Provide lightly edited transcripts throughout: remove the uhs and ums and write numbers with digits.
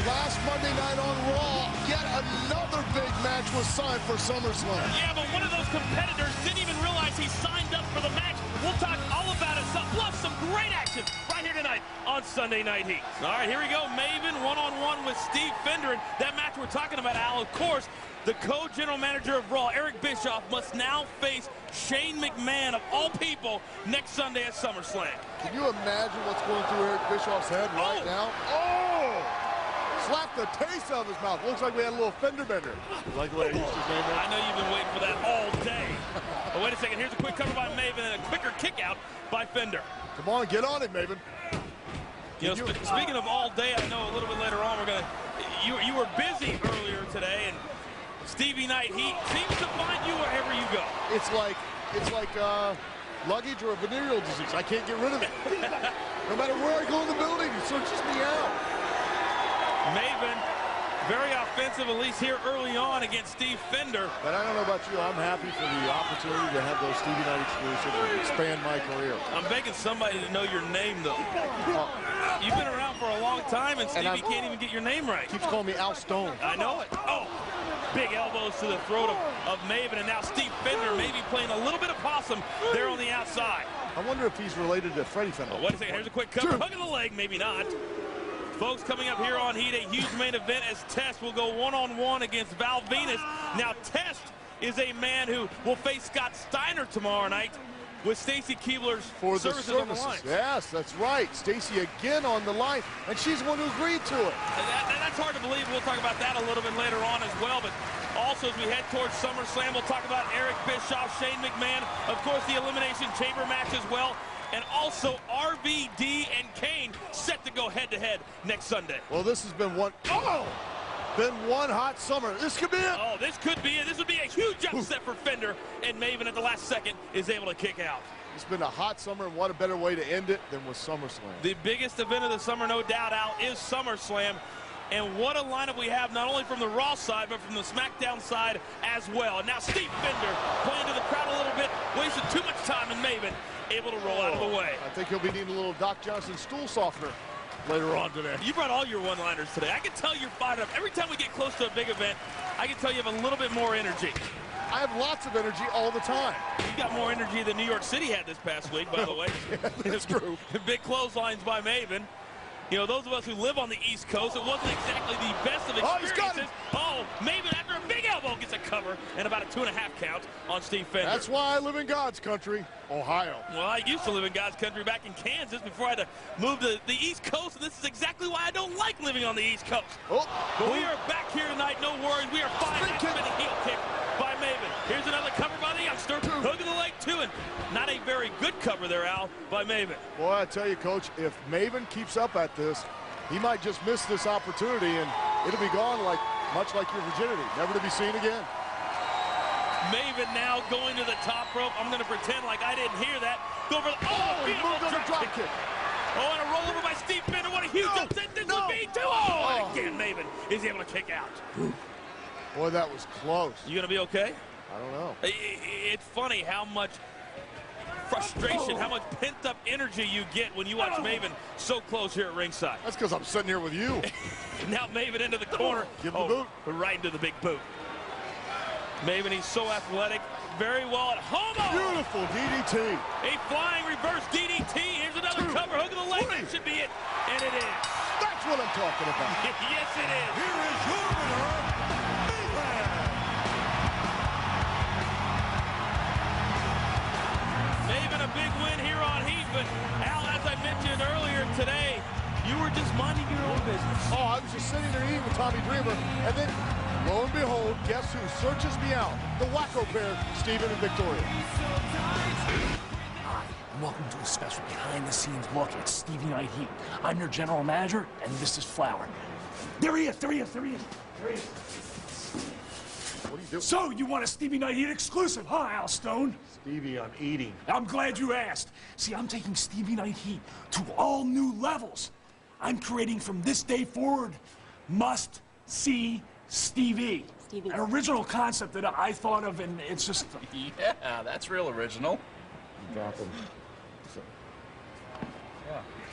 last Monday night on Raw, yet another big match was signed for SummerSlam. Yeah, but one of those competitors didn't even realize he signed up for the match. We'll talk all about it, plus some great action right here tonight on Sunday Night Heat. All right, here we go. Maven one-on-one with Steve Fender. And that match we're talking about, Al, of course, the co-general manager of Raw, Eric Bischoff, must now face Shane McMahon, of all people, next Sunday at SummerSlam. Can you imagine what's going through Eric Bischoff's head right now? Oh! Slapped the taste out of his mouth. Looks like we had a little fender bender. You like the way I used his name there? I know you've been waiting for that all day. But wait a second. Here's a quick cover by Maven and a quicker kick out by Fender. Come on, get on it, Maven. You know, speaking of all day, I know a little bit later on we're gonna. You were busy earlier today, and Stevie Knight, he seems to find you wherever you go. It's like luggage or a venereal disease. I can't get rid of it. No matter where I go in the building, it searches me out. Maven, very offensive, at least here early on against Steve Fender. But I don't know about you. I'm happy for the opportunity to have those Stevie Knight exclusives and expand my career. I'm begging somebody to know your name, though. You've been around for a long time, and Stevie can't even get your name right. Keeps calling me Al Stone. I know it. Oh, big elbows to the throat of Maven, and now Steve Fender maybe playing a little bit of possum there on the outside. I wonder if he's related to Freddie Fender. Oh, wait a second. Here's a quick cover. Hook of the leg. Maybe not. Folks, coming up here on Heat, a huge main event as Test will go one-on-one against Val Venus. Now, Test is a man who will face Scott Steiner tomorrow night with Stacy Keibler's services on the line. Yes, that's right. Stacy again on the line, and she's the one who agreed to it. That's hard to believe. We'll talk about that a little bit later on as well. But also, as we head towards SummerSlam, we'll talk about Eric Bischoff, Shane McMahon, of course, the Elimination Chamber match as well. And also RVD and Kane set to go head-to-head next Sunday. Well, this has been one hot summer. This could be it. Oh, this could be it. This would be a huge upset for Fender, and Maven at the last second is able to kick out. It's been a hot summer, and what a better way to end it than with SummerSlam. The biggest event of the summer, no doubt, Al, is SummerSlam. And what a lineup we have, not only from the Raw side, but from the SmackDown side as well. And now Steve Fender playing to the crowd a little bit, wasted too much time, and Maven able to roll out of the way. I think he'll be needing a little Doc Johnson stool softener later on today. You brought all your one-liners today. I can tell you're fired up. Every time we get close to a big event, I can tell you have a little bit more energy. I have lots of energy all the time. You got more energy than New York City had this past week, by the way. Yeah, that's true. Big clotheslines by Maven. You know, those of us who live on the East Coast, it wasn't exactly the best of experiences. Oh, Maven, after a big elbow, gets a cover and about a 2.5 count on Steve Fender. That's why I live in God's country, Ohio. Well, I used to live in God's country back in Kansas before I had to move to the East Coast, and this is exactly why I don't like living on the East Coast. But we are back here tonight, no worries. We are fine. Spinning heel kick by Maven. Here's another cover by the youngster. Hook of the leg, too, and not a very good cover there, Al, by Maven. Boy, I tell you, Coach, if Maven keeps up at this, he might just miss this opportunity, and it'll be gone much like your virginity, never to be seen again. Maven now going to the top rope. I'm going to pretend like I didn't hear that. Go for the he moved on the drop kick. Oh, and a rollover by Steve Fender. What a huge upset this would be, too. Oh, and again, Maven is able to kick out. Boy, that was close. You going to be okay? I don't know. It's funny how much frustration, how much pent-up energy you get when you watch Maven so close here at ringside. That's because I'm sitting here with you. Now Maven into the corner. Give him the boot. Right into the big boot. Maven, he's so athletic, very well at home. Beautiful DDT. A flying reverse DDT. Here's another cover. Hook of the leg. That should be it. And it is. That's what I'm talking about. Yes, it is. Here is your winner, Maven, a big win here on Heat, but Al, as I mentioned earlier today, you were just minding your own business. Oh, I was just sitting there eating with Tommy Dreamer, and then, lo and behold, guess who searches me out? The wacko pair, Steven and Victoria. Hi, and welcome to a special behind-the-scenes look at Stevie Knight Heat. I'm your general manager, and this is Flower. There he is, there he is, there he is, there he is. What are you doing? So, you want a Stevie Knight Heat exclusive, huh, Al Stone? Stevie, I'm eating. I'm glad you asked. See, I'm taking Stevie Knight Heat to all new levels. I'm creating from this day forward, must-see Stevie. An original concept that I thought of, and it's just... Yeah, that's real original. Drop him.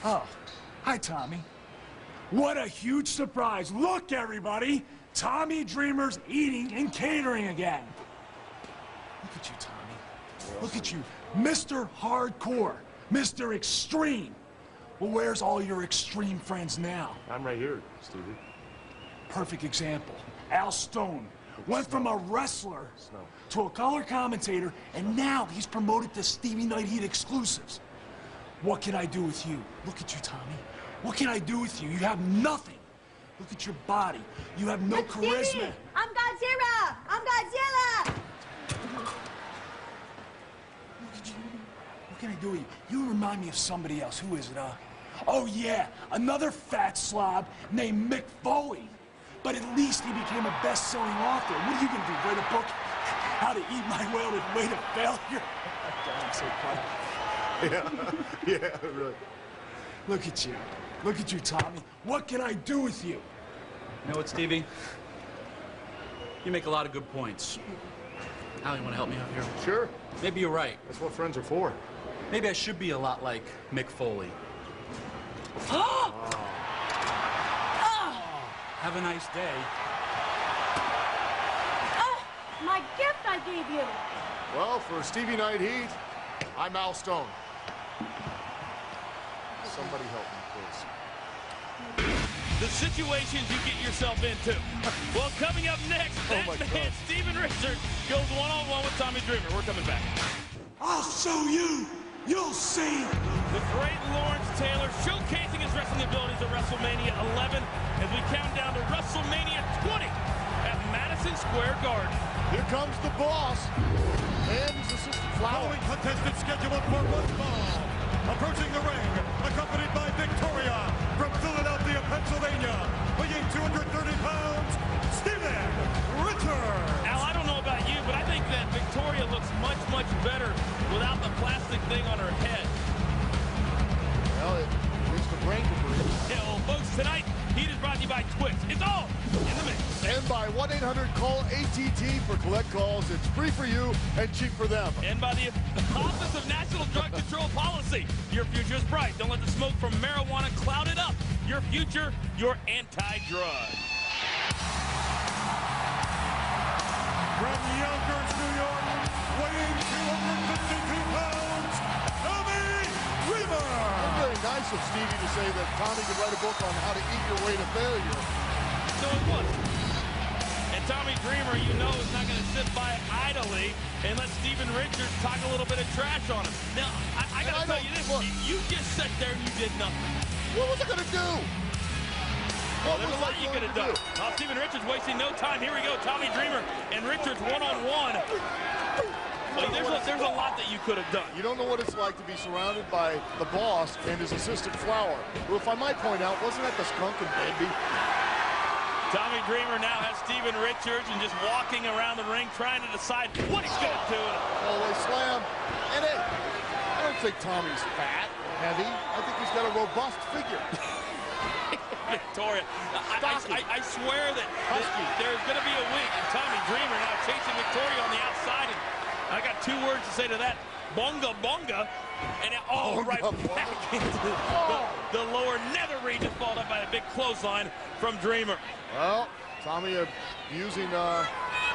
Oh, hi, Tommy. What a huge surprise. Look, everybody. Tommy Dreamer's eating and catering again. Look at you, Tommy. Look at you. Mr. Hardcore. Mr. Extreme. Well, where's all your extreme friends now? I'm right here, Stevie. Perfect example. Al Stone went from a wrestler to a color commentator, and now he's promoted to Stevie Night Heat exclusives. What can I do with you? Look at you, Tommy. What can I do with you? You have nothing. Look at your body. You have no charisma. Stevie, I'm Godzilla! I'm Godzilla! Look at you. What can I do with you? You remind me of somebody else. Who is it, Oh, yeah, another fat slob named Mick Foley. But at least he became a best-selling author. What are you going to do, write a book? How to Eat My Way to Failure? I'm so funny. Yeah, really. Look at you. Look at you, Tommy. What can I do with you? You know what, Stevie? You make a lot of good points. Al, you want to help me out here? Sure. Maybe you're right. That's what friends are for. Maybe I should be a lot like Mick Foley. Have a nice day. My gift I gave you! Well, for Stevie Night Heat, I'm Al Stone. Somebody help me, please. The situations you get yourself into. Well, coming up next, that man, Steven Richards, goes one-on-one with Tommy Dreamer. We're coming back. I'll show you. You'll see. The great Lawrence Taylor showcasing his wrestling abilities at WrestleMania 11 as we count down to WrestleMania 20 at Madison Square Garden. Here comes the boss and his assistant Flower. Following contestant scheduled for one fall. Approaching the ring, accompanied by Victoria from Philadelphia, Pennsylvania, weighing 230 pounds, Steven Richards. Al, I don't know about you, but I think that Victoria looks much, much better without the plastic thing on her head. Well, it makes the brain to breathe. Yeah, well, folks, tonight, Heat is brought to you by Twix. It's all in the mix. And by 1-800-CALL-ATT for collect calls. It's free for you and cheap for them. And by the Office of National Drug Control Policy. Your future is bright. Don't let the smoke from marijuana cloud it up. Your future, your anti-drug. From Yonkers, New York, weighing 252 pounds, Tommy Dreamer. Very nice of Stevie to say that Tommy could write a book on how to eat your way to failure. So it was. And Tommy Dreamer, you know, is not going to sit by idly and let Steven Richards talk a little bit of trash on him. Now, I got to tell you this. You just sat there and you did nothing. What was I going to do? Well, there's a lot you could have done. Steven Richards wasting no time. Here we go. Tommy Dreamer and Richards one-on-one. There's a lot that you could have done. You don't know what it's like to be surrounded by the boss and his assistant Flower, who, if I might point out, wasn't that the skunk and Bambi? Tommy Dreamer now has Steven Richards and just walking around the ring trying to decide what he's going to do. Hallway slam. And hey, I don't think Tommy's fat, heavy. I think he's got a robust figure. Victoria, I swear that there's going to be a week, and Tommy Dreamer now chasing Victoria on the outside, and I got two words to say to that: bonga bonga, and it all right back into the lower nether region, followed up by a big clothesline from Dreamer. Well, Tommy using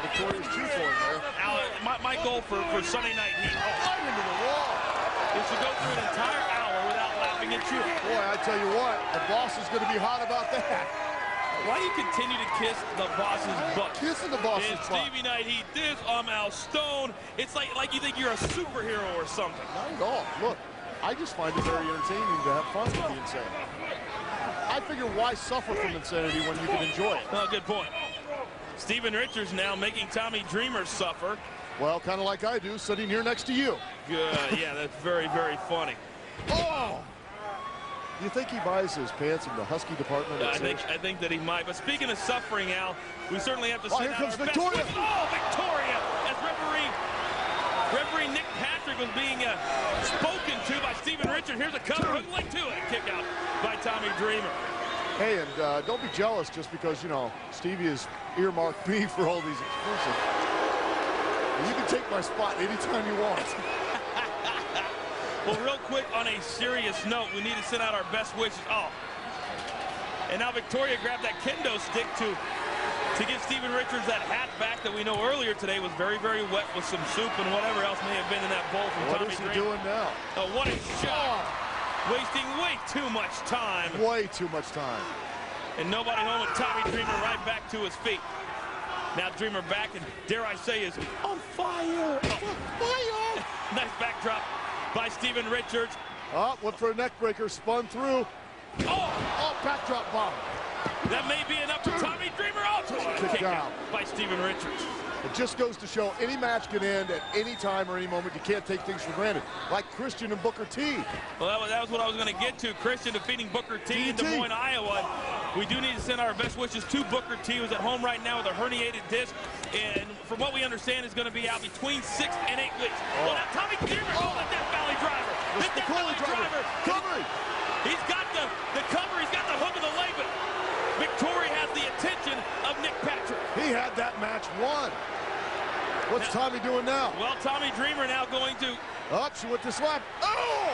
Victoria's chew point there. Now, my goal for Sunday Night Heat Right into the wall. is to go through an entire hour without laughing at you. Boy, I tell you what, the boss is going to be hot about that. Why do you continue to kiss the boss's butt? Kissing the boss's It's butt. Stevie Night Heat this, I'm Al Stone. It's like you think you're a superhero or something. Not at all. Look, I just find it very entertaining to have fun with the insanity. I figure why suffer from insanity when you can enjoy it? Oh, good point. Steven Richards now making Tommy Dreamer suffer. Well, kind of like I do, sitting here next to you. Good. Yeah, that's very, very funny. Oh! You think he buys his pants in the Husky department? I think that he might. But speaking of suffering, Al, we certainly have to send here out comes our Victoria. best. Oh, Victoria! As referee Nick Patrick was being spoken to by Steven Richards. Here's a cover, hook leg to it, kick out by Tommy Dreamer. Hey, and don't be jealous just because, you know, Stevie has earmarked me for all these exclusives. You can take my spot anytime you want. Well, real quick, on a serious note, we need to send out our best wishes. Oh, And now Victoria grabbed that kendo stick to give Steven Richards that hat back that we know earlier today was very, very wet with some soup and whatever else may have been in that bowl from Tommy Dreamer. What is he doing now? Oh, what a shot. Wasting way too much time. Way too much time. And nobody home with Tommy Dreamer right back to his feet. Now Dreamer back, and dare I say is on fire. Fire! Nice backdrop by Steven Richards. Oh, went for a neck breaker, spun through. Oh, backdrop bomb. That may be enough for Tommy Dreamer. Oh, kick out by Steven Richards. It just goes to show any match can end at any time or any moment. You can't take things for granted, like Christian and Booker T. Well, that was what I was going to get to. Christian defeating Booker T in Des Moines, Iowa. We do need to send our best wishes to Booker T, who's at home right now with a herniated disc, and from what we understand is going to be out between 6 and 8 weeks. Well, now Tommy Dreamer, the Death Valley driver. The Death Valley driver. Covering. He's got the cover. He's got the hook of the leg, but Victoria has the attention of Nick Patrick. He had that match won. What's Tommy doing now? Well, Tommy Dreamer now going to... Up, she went to slap. Oh!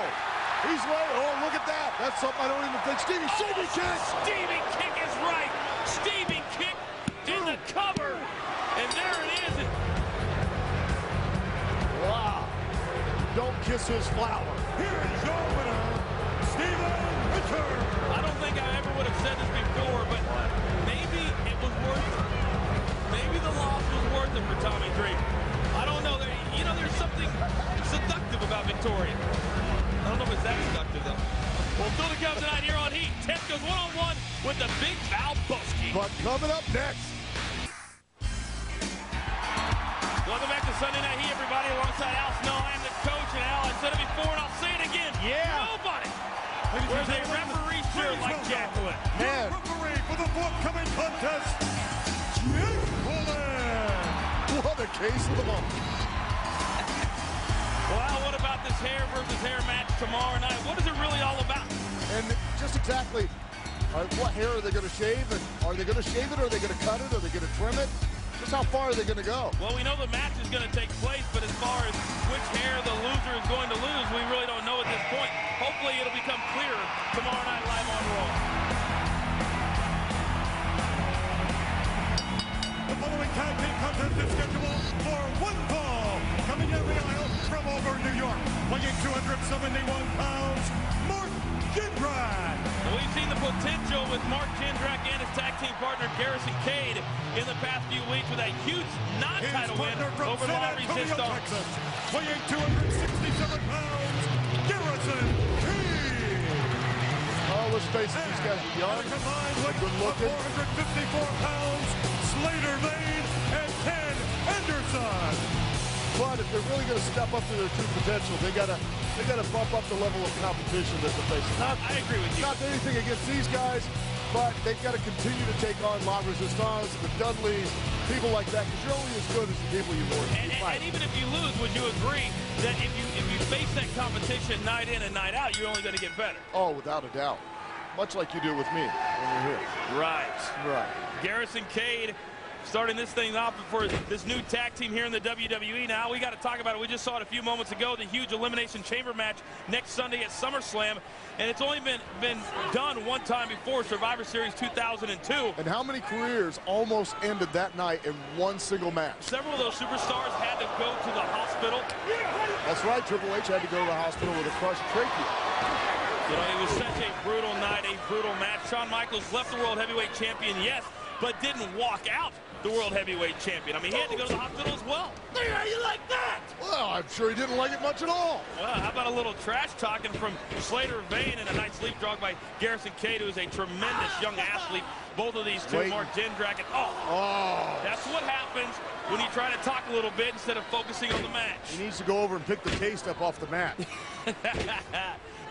He's right. Oh, look at that. That's something I don't even think. Stevie kick. Stevie kick is right. Stevie kick in the cover. And there it is. Wow. Don't kiss his flower. Here is your winner, Steven Richards. I don't think I ever would have said this before, but maybe it was worth it. Maybe the loss was worth it for Tommy Dreamer. I don't know. There's something seductive about Victoria. I don't know if it's that seductive, though. Well, still to come tonight here on Heat. Test goes one-on-one with the Big Val Boski. But coming up next. Welcome back to Sunday Night Heat, everybody. Alongside Al Snow, I am the coach. And Al, I said it before, and I'll say it again. Yeah. Nobody wears a referee shirt like Jacqueline. Man. Referee for the forthcoming contest, Jacqueline. What a case of the moment. Well, what about this hair versus hair match tomorrow night? What is it really all about? And just exactly what hair are they going to shave? And are they going to shave it? Or are they going to cut it? Are they going to trim it? Just how far are they going to go? Well, we know the match is going to take place, but as far as which hair the loser is going to lose, we really don't know at this point. Hopefully it'll become clearer tomorrow night live on Raw. The following tag team contest is scheduled for one fall. Coming down the aisle from over New York, weighing 271 pounds, Mark Jindrak. We've seen the potential with Mark Jindrak and his tag team partner Garrison Cade in the past few weeks with a huge non-title win over La Resistance. Texas, weighing 267 pounds, Garrison Cade. Oh, let's face it, these guys are young. Combined weight good looking. 454 pounds, Slater Lane and Ken Anderson. But if they're really going to step up to their true potential, they gotta bump up the level of competition that they're facing. I agree with you. Not anything against these guys, but they've got to continue to take on La Resistance, the Dudleys, people like that, because you're only as good as the people you fight. And even if you lose, would you agree that if you face that competition night in and night out, you're only going to get better? Oh, without a doubt. Much like you do with me when you're here. Right. Right. Garrison Cade starting this thing off for this new tag team here in the WWE. Now, we got to talk about it. We just saw it a few moments ago, the huge Elimination Chamber match next Sunday at SummerSlam. And it's only been done one time before, Survivor Series 2002. And how many careers almost ended that night in one single match? Several of those superstars had to go to the hospital. That's right. Triple H had to go to the hospital with a crushed trachea. You know, it was such a brutal night, a brutal match. Shawn Michaels left the World Heavyweight Champion, yes, but didn't walk out the World Heavyweight Champion. I mean, he had to go to the hospital as well. Hey, how you like that? Well, I'm sure he didn't like it much at all. Well, how about a little trash talking from Slater Vane and a nice leap drag by Garrison Cade, who is a tremendous young athlete. Both of these two, Mark Jindrak, and that's what happens when you try to talk a little bit instead of focusing on the match. He needs to go over and pick the taste up off the mat.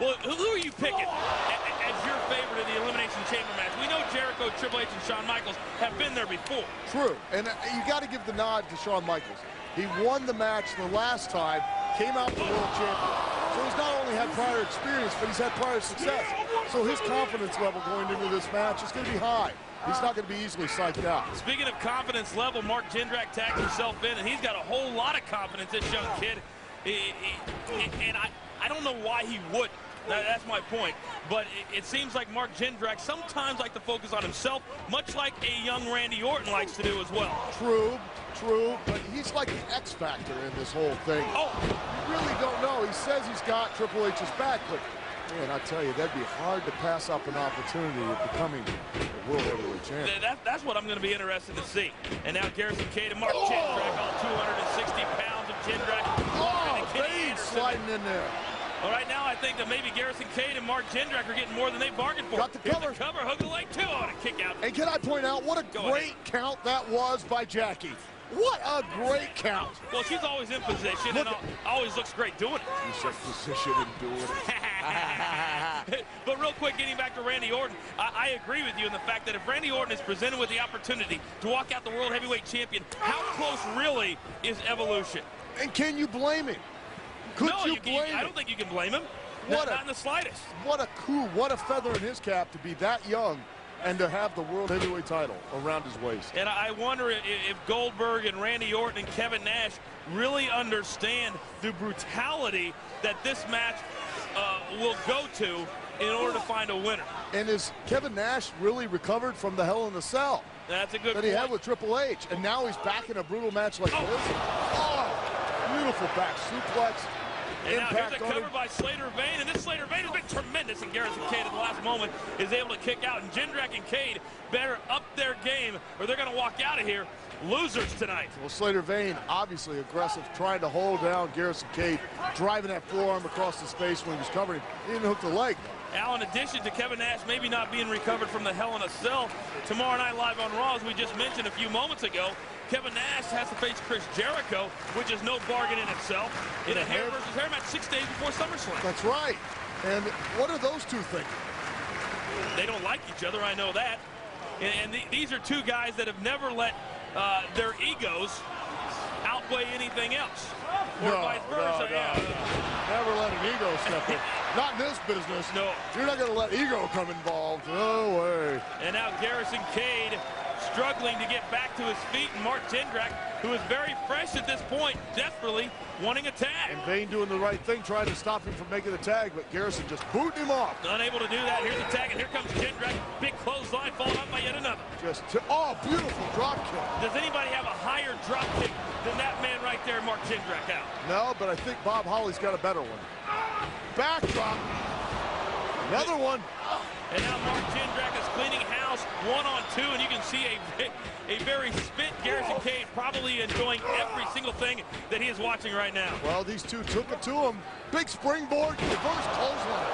Well, who are you picking as your favorite in the Elimination Chamber match? We know Jericho, Triple H, and Shawn Michaels have been there before. True, and you got to give the nod to Shawn Michaels. He won the match the last time, came out the world champion. So he's not only had prior experience, but he's had prior success. So his confidence level going into this match is going to be high. He's not going to be easily psyched out. Speaking of confidence level, Mark Jindrak tagged himself in, and he's got a whole lot of confidence, this young kid. And I don't know why he would. That's my point. But it seems like Mark Jindrak sometimes like to focus on himself, much like a young Randy Orton likes to do as well. True, but he's like the X factor in this whole thing. Oh, you really don't know. He says he's got Triple H's back, but man, I tell you, that'd be hard to pass up an opportunity of becoming the World Heavyweight Champion. That's what I'm going to be interested to see. And now Garrison Cade and Mark Jindrak, all 260 pounds of Jindrak. Vane sliding in there. All right, now I think that maybe Garrison Cade and Mark Jindrak are getting more than they bargained for. Got the cover. Here's the cover, hook of the leg, two on a kick out. And can I point out what a great count that was by Jackie? What a great count. Well, she's always in position and always looks great doing it. You said position and doing it. But real quick, getting back to Randy Orton, I agree with you in the fact that if Randy Orton is presented with the opportunity to walk out the World Heavyweight Champion, how close really is Evolution? And can you blame him? Could you blame him? I don't think you can blame him. Not in the slightest. What a coup, what a feather in his cap to be that young and to have the World Heavyweight title around his waist. And I wonder if Goldberg and Randy Orton and Kevin Nash really understand the brutality that this match will go to in order to find a winner. And is Kevin Nash really recovered from the Hell in a Cell That's a good that he had with Triple H? And now he's back in a brutal match like this. Oh, beautiful back suplex. And now here's a cover by Slater Vane, and this Slater Vane has been tremendous, and Garrison Cade at the last moment is able to kick out, and Jindrak and Cade better up their game or they're going to walk out of here losers tonight. Well, Slater Vane, obviously aggressive, trying to hold down Garrison Cade, driving that forearm across his face when he was covering. He didn't hook the leg. Al, in addition to Kevin Nash maybe not being recovered from the Hell in a Cell, tomorrow night live on Raw, as we just mentioned a few moments ago, Kevin Nash has to face Chris Jericho, which is no bargain in itself, in a hair versus hair match 6 days before SummerSlam. That's right. And what are those two thinking? They don't like each other, I know that. And these are two guys that have never let their egos outweigh anything else. Or vice versa. Never let an ego step in. Not in this business. No. You're not going to let ego come involved. No way. And now Garrison Cade struggling to get back to his feet, and Mark Jindrak, who is very fresh at this point, desperately wanting a tag. And Vane doing the right thing, trying to stop him from making the tag, but Garrison just booting him off. Unable to do that. Here's the tag, and here comes Jindrak. Big clothesline, followed up by yet another. Beautiful drop kick. Does anybody have a higher drop kick than that man right there, Mark Jindrak out? No, but I think Bob Holly's got a better one. Backdrop. Another one. And now Mark Jindrak is cleaning house 1-on-2, and you can see a very spent Garrison Cade probably enjoying every single thing that he is watching right now. Well, these two took it to him. Big springboard, reverse clothesline.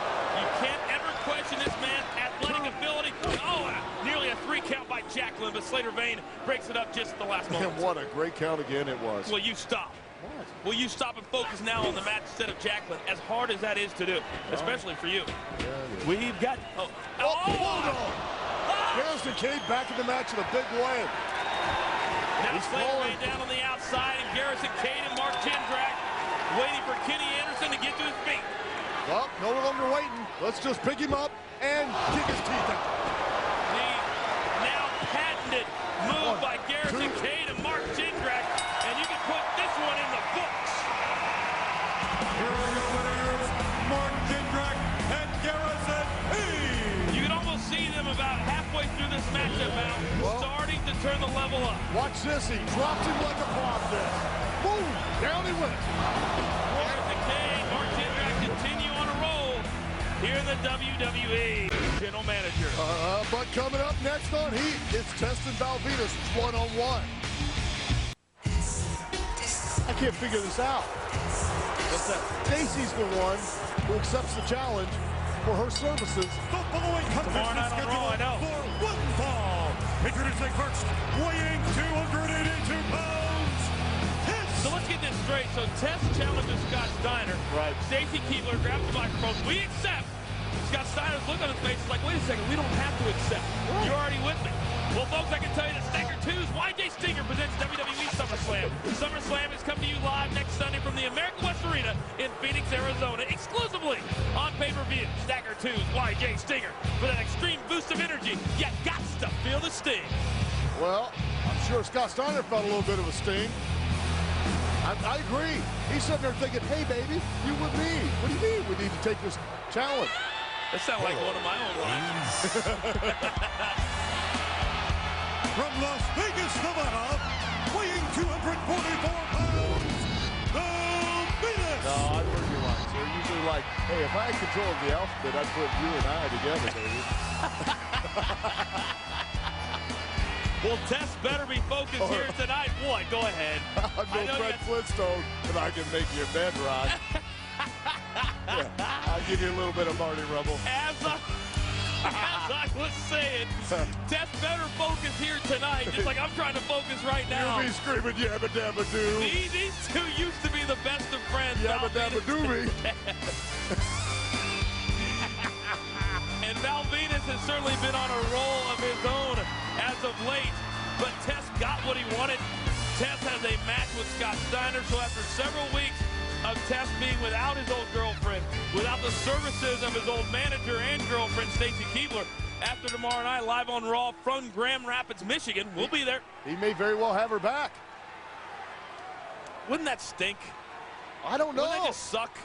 You can't ever question this man's athletic ability. Oh, nearly a 3 count by Jacqueline, but Slater Vane breaks it up just at the last moment. And what a great count again it was. Will you stop? What? Will you stop and focus now on the match instead of Jacqueline, as hard as that is to do, especially for you? Yeah, We've got... Garrison Cade back in the match in a big way. Now Slater Vane down on the outside, and Garrison Cade and Mark Jindrak waiting for Kenny Anderson to get to his feet. Well, no longer waiting. Let's just pick him up and kick his teeth out. The now patented move by Garrison Cade and Mark Jindrak, and you can put this one in the books. Here are your winners, Mark Jindrak and Garrison Cade. You can almost see them about halfway through this matchup now, starting to turn the level up. Watch this. He dropped him like a bomb there. Boom! Down he went. Garrison Cade, Mark Jindrak continue on a roll here in the WWE. General manager. But coming up next on Heat, it's Test and Valvinus one-on-one. I can't figure this out. Stacy's the one who accepts the challenge for her services. The following contest is scheduled for one fall. Introducing first, weighing 282 pounds, So let's get this straight. So Tess challenges Scott Steiner. Right. Stacy Keibler grabs the microphone. We accept. Scott Steiner's look on his face is like, wait a second, we don't have to accept. You're already with me. Well, folks, I can tell you that Stinger 2's YJ Stinger presents WWE SummerSlam. SummerSlam is coming to you live next Sunday from the American West Arena in Phoenix, Arizona, exclusively on pay-per-view. Stagger 2's YJ Stinger for that extreme boost of energy. You got to feel the sting. Well, I'm sure Scott Steiner felt a little bit of a sting. I agree. He's sitting there thinking, hey, baby, you with me. What do you mean we need to take this challenge? That sounds like one of my own lines. From Las Vegas, Nevada, weighing 244 pounds, the Venus. No, I've heard your lines. They're usually like, hey, if I had control of the alphabet, I'd put you and I together, baby. Well, Tess better be focused here tonight. Boy, go ahead. I'm no Fred Flintstone, but I can make you a bed rock. Yeah, I'll give you a little bit of Marty Rubble. As I was saying, Tess better focus here tonight, just like I'm trying to focus right now. You'll be screaming yabba dabba doo. These two used to be the best of friends. Yabba dabba doobie. And Val Venus has certainly been on a roll of his own as of late, but Tess got what he wanted. Tess has a match with Scott Steiner, so after several weeks of Tess being without his old girlfriend, without the services of his old manager and girlfriend, Stacy Keibler, after tomorrow night, live on Raw from Grand Rapids, Michigan, we'll be there. He may very well have her back. Wouldn't that stink? I don't know. Wouldn't that just suck?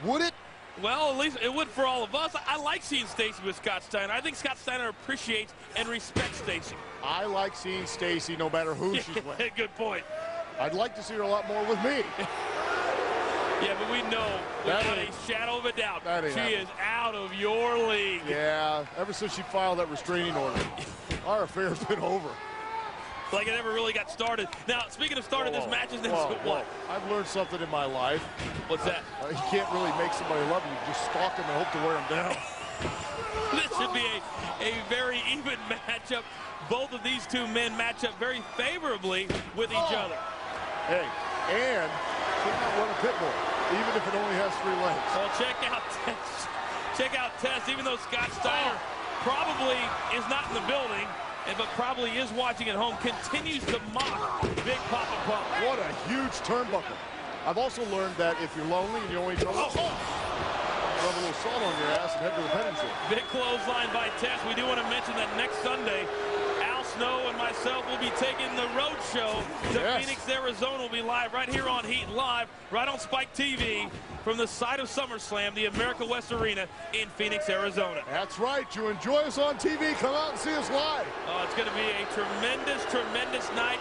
Would it? Well, at least it would for all of us. I like seeing Stacy with Scott Steiner. I think Scott Steiner appreciates and respects Stacy. I like seeing Stacy no matter who she's with. Good point. I'd like to see her a lot more with me. Yeah, but we know without a shadow of a doubt, she is out of your league. Yeah, ever since she filed that restraining order, our affair's been over. Like it never really got started. Now, speaking of started, this match is next. What? I've learned something in my life. What's that? You can't really make somebody love you. You just stalk them and hope to wear them down. This should be a very even matchup. Both of these two men match up very favorably with each other. Hey, and check out what a pit bull, even if it only has 3 legs. Well, check out Tess. Check out Tess, even though Scott Steiner probably is not in the building, but probably is watching at home, continues to mock Big Papa Pump. What a huge turnbuckle. I've also learned that if you're lonely and you only rub a little salt on your ass and head to the petting zoo. Big clothesline by Tess. We do want to mention that next Sunday, Al Snow and myself will be taking the road show to Phoenix, Arizona. We'll be live right here on Heat Live, right on Spike TV, from the site of SummerSlam, the America West Arena in Phoenix, Arizona. That's right. You enjoy us on TV. Come out and see us live. Oh, it's going to be a tremendous, tremendous night.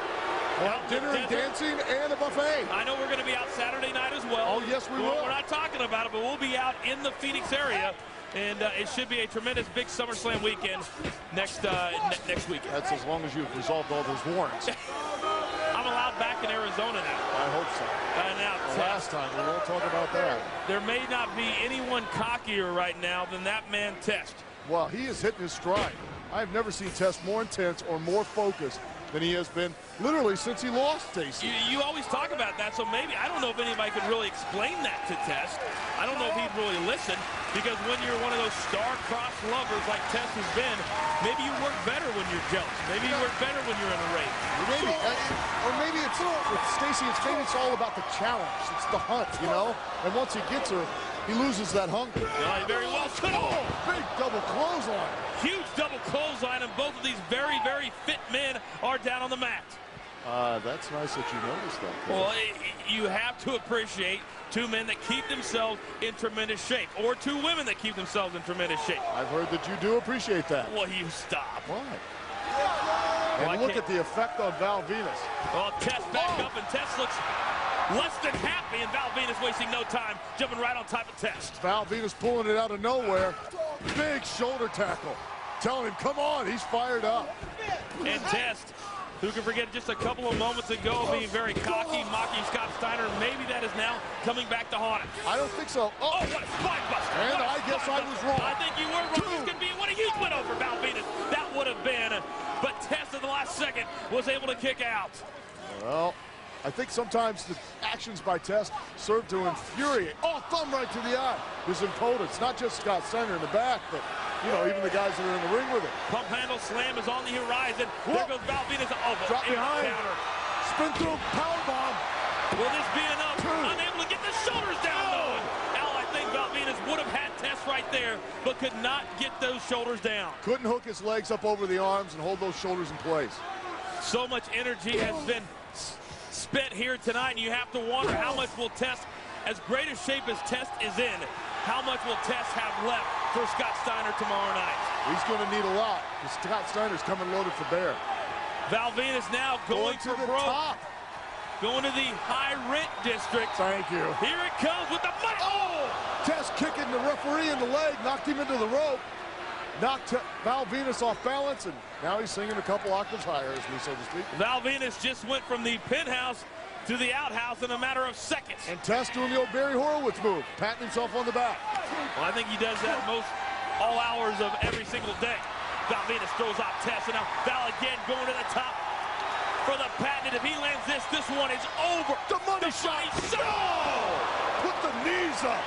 Dinner and dancing and a buffet. I know we're going to be out Saturday night as well. Oh, yes, we will. We're not talking about it, but we'll be out in the Phoenix area. And it should be a tremendous big SummerSlam weekend next weekend. That's as long as you've resolved all those warrants. I'm allowed back in Arizona now. I hope so. Now, last time, we won't talk about that. There may not be anyone cockier right now than that man Test. Well, he is hitting his stride. I've never seen Test more intense or more focused than he has been literally since he lost Stacy. You always talk about that, so maybe, I don't know if anybody could really explain that to Test. I don't know if he'd really listen, because when you're one of those star-crossed lovers like Test has been, maybe you work better when you're jealous. Maybe you work better when you're in a race. Maybe, or maybe it's, with Stacy, it's all about the challenge. It's the hunt, you know? And once he gets her, he loses that hunger. Yeah, very well could. Oh, big double clothesline. Huge double clothesline, and both of these very, very fit men are down on the mat. That's nice that you noticed that. Well, you have to appreciate two men that keep themselves in tremendous shape, or two women that keep themselves in tremendous shape. I've heard that you do appreciate that. Well, you stop. Why? And look at the effect on Val Venus. Well, Tess back up, and Tess looks less than happy, and Val Venus wasting no time, jumping right on top of Tess. Val Venus pulling it out of nowhere. Big shoulder tackle. Telling him, come on, he's fired up. And Tess, who can forget just a couple of moments ago being very cocky, mocking Scott Steiner, maybe that is now coming back to haunt him. I don't think so. Oh, what a spine buster. And I guess I was wrong. I think you were wrong. This could be what a huge win over Val Venus. That would have been, but Tess at the last second was able to kick out. Well, I think sometimes the actions by Tess serve to infuriate. Oh, thumb right to the eye. His impotence, not just Scott Steiner in the back, but, you know, even the guys that are in the ring with him. Pump handle slam is on the horizon. There goes Val Venus. Oh, drop behind. Counter. Spin through, powerbomb. Will this be enough? Unable to get the shoulders down, though. Al, I think Val Venus would have had Tess right there, but could not get those shoulders down. Couldn't hook his legs up over the arms and hold those shoulders in place. So much energy has been spent here tonight, and you have to wonder how much will Test, as great a shape as Test is in, how much will Test have left for Scott Steiner tomorrow night? He's going to need a lot, because Scott Steiner's coming loaded for bear. Val Venus now going to for the broke. top. Going to the high rent district. Thank you. Here it comes with the money. Oh! Test kicking the referee in the leg, knocked him into the rope. Knocked Val Venus off balance, and now he's singing a couple octaves higher, as we so to speak. Val Venus just went from the penthouse to the outhouse in a matter of seconds. And Test doing the old Barry Horowitz move, patting himself on the back. Well, I think he does that most all hours of every single day. Val Venus throws off Test, and now Val again going to the top for the patent. If he lands this, this one is over. The money shot. No! Put the knees up.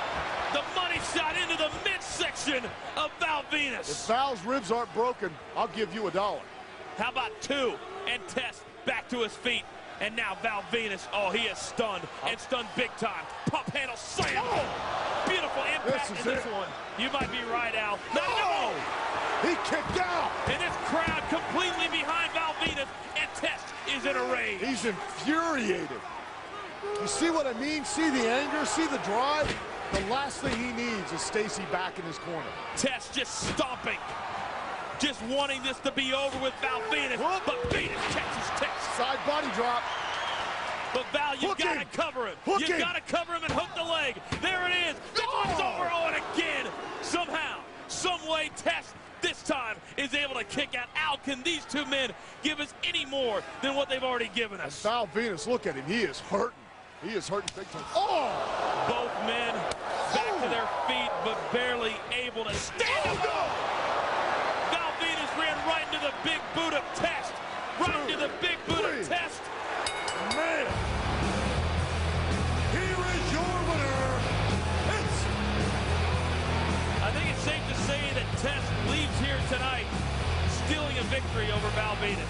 The money shot into the midsection of Val Venus. If Val's ribs aren't broken, I'll give you $1. How about 2? And Test back to his feet. And now Val Venus, oh, he is stunned, and stunned big time. Pump handle slam. Oh! Beautiful impact in this one. You might be right, Al. No! He kicked out. And this crowd completely behind Val Venus, and Test is in a rage. He's infuriated. You see what I mean? See the anger? See the drive? The last thing he needs is Stacy back in his corner. Test just stomping. Just wanting this to be over with Val Venus. But Venus catches Test. Side body drop. But Val, you gotta cover him. You gotta cover him and hook the leg. There it is. This one's over. Oh, and again, somehow, some way, Test this time is able to kick out. Al, can these two men give us any more than what they've already given us? And Val Venus, look at him. He is hurting. He is hurting big time. Oh! Both men back to their feet, but barely able to stand up. No! Val Venus ran right into the big boot of Test. Right into the big boot of Test. Man! Here is your winner. I think it's safe to say that Test leaves here tonight stealing a victory over Val Venus.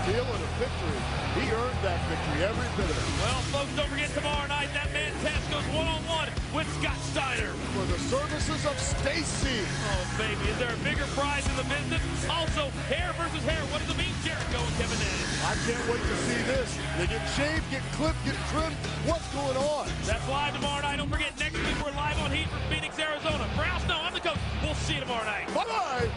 Stealing a victory. He earned that victory, every bit of it. Well, folks, don't forget tomorrow night, that man Test goes one-on-one with Scott Steiner. For the services of Stacy. Oh, baby, is there a bigger prize in the business? Also, hair versus hair. What does it mean, Jericho and Kevin Nash? I can't wait to see this. They get shaved, get clipped, get trimmed. What's going on? That's live tomorrow night. Don't forget, next week we're live on Heat from Phoenix, Arizona. For Al Snow, I'm the coach. We'll see you tomorrow night. Bye-bye.